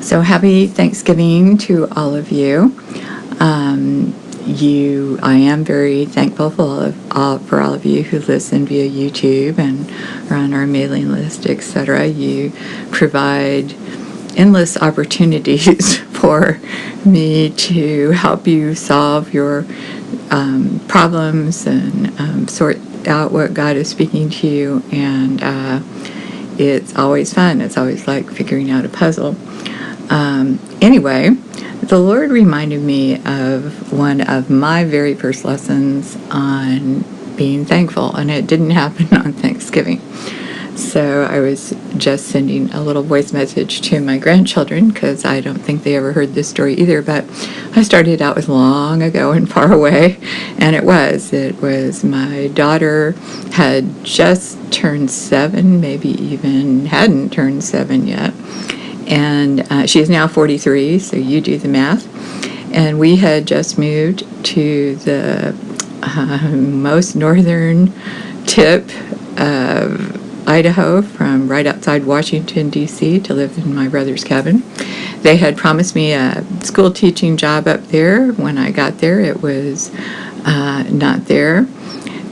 So happy Thanksgiving to all of you. I am very thankful for all of you who listen via YouTube and are on our mailing list, etc. You provide endless opportunities for me to help you solve your problems and sort out what God is speaking to you, and it's always fun. It's always like figuring out a puzzle. Anyway, the Lord reminded me of one of my very first lessons on being thankful, and it didn't happen on Thanksgiving. So I was just sending a little voice message to my grandchildren because I don't think they ever heard this story either, but I started out with long ago and far away, and it was my daughter had just turned 7, maybe even hadn't turned 7 yet, and she is now 43, so you do the math. And we had just moved to the most northern tip of Idaho, from right outside Washington, D.C., to live in my brother's cabin. They had promised me a school teaching job up there. When I got there, it was not there.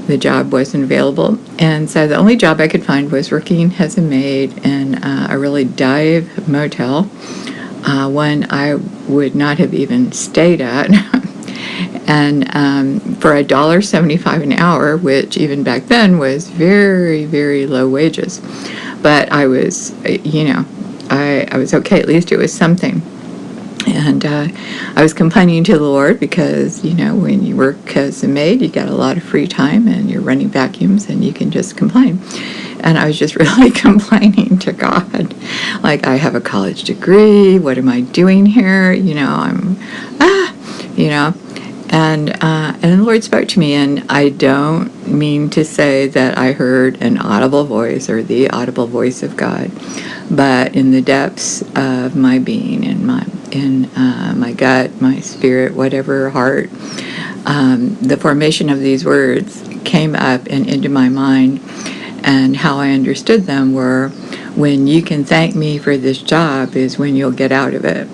The job wasn't available. And so the only job I could find was working as a maid in a really dive motel, one I would not have even stayed at. And for $1.75 an hour, which even back then was very, very low wages. But I was, I was okay. At least it was something. And I was complaining to the Lord because, when you work as a maid, you got a lot of free time and you're running vacuums and you can just complain. And I was just really complaining to God. Like, I have a college degree. What am I doing here? And the Lord spoke to me, and I don't mean to say that I heard an audible voice or the audible voice of God, but in the depths of my being, in my gut, my spirit, whatever, heart, the formation of these words came up and into my mind, and how I understood them were, when you can thank me for this job is when you'll get out of it.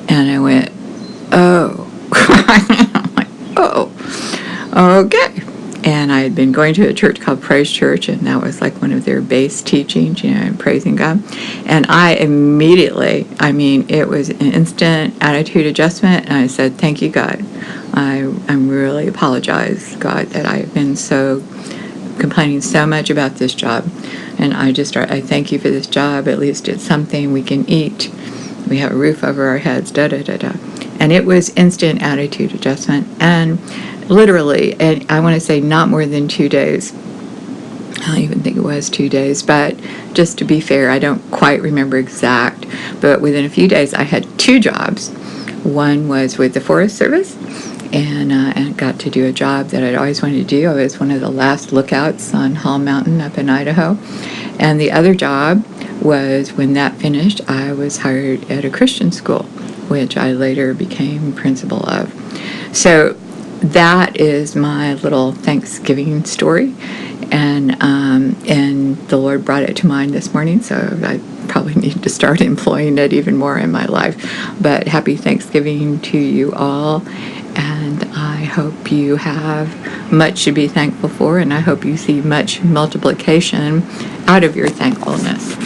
And I went, oh. Oh, okay. And I had been going to a church called Praise Church, and that was like one of their base teachings, praising God. And I immediately, it was an instant attitude adjustment, and I said, thank you, God. I'm really apologize, God, that I've been so complaining so much about this job. And I thank you for this job. At least it's something we can eat. We have a roof over our heads, da-da-da-da. And it was instant attitude adjustment. And literally, and I want to say not more than 2 days. I don't even think it was 2 days. But just to be fair, I don't quite remember exact. But within a few days, I had 2 jobs. One was with the Forest Service. And got to do a job that I'd always wanted to do. I was one of the last lookouts on Hall Mountain up in Idaho. And the other job was, when that finished, I was hired at a Christian school, which I later became principal of. So that is my little Thanksgiving story, and the Lord brought it to mind this morning, so I probably need to start employing it even more in my life. But happy Thanksgiving to you all, and I hope you have much to be thankful for, and I hope you see much multiplication out of your thankfulness.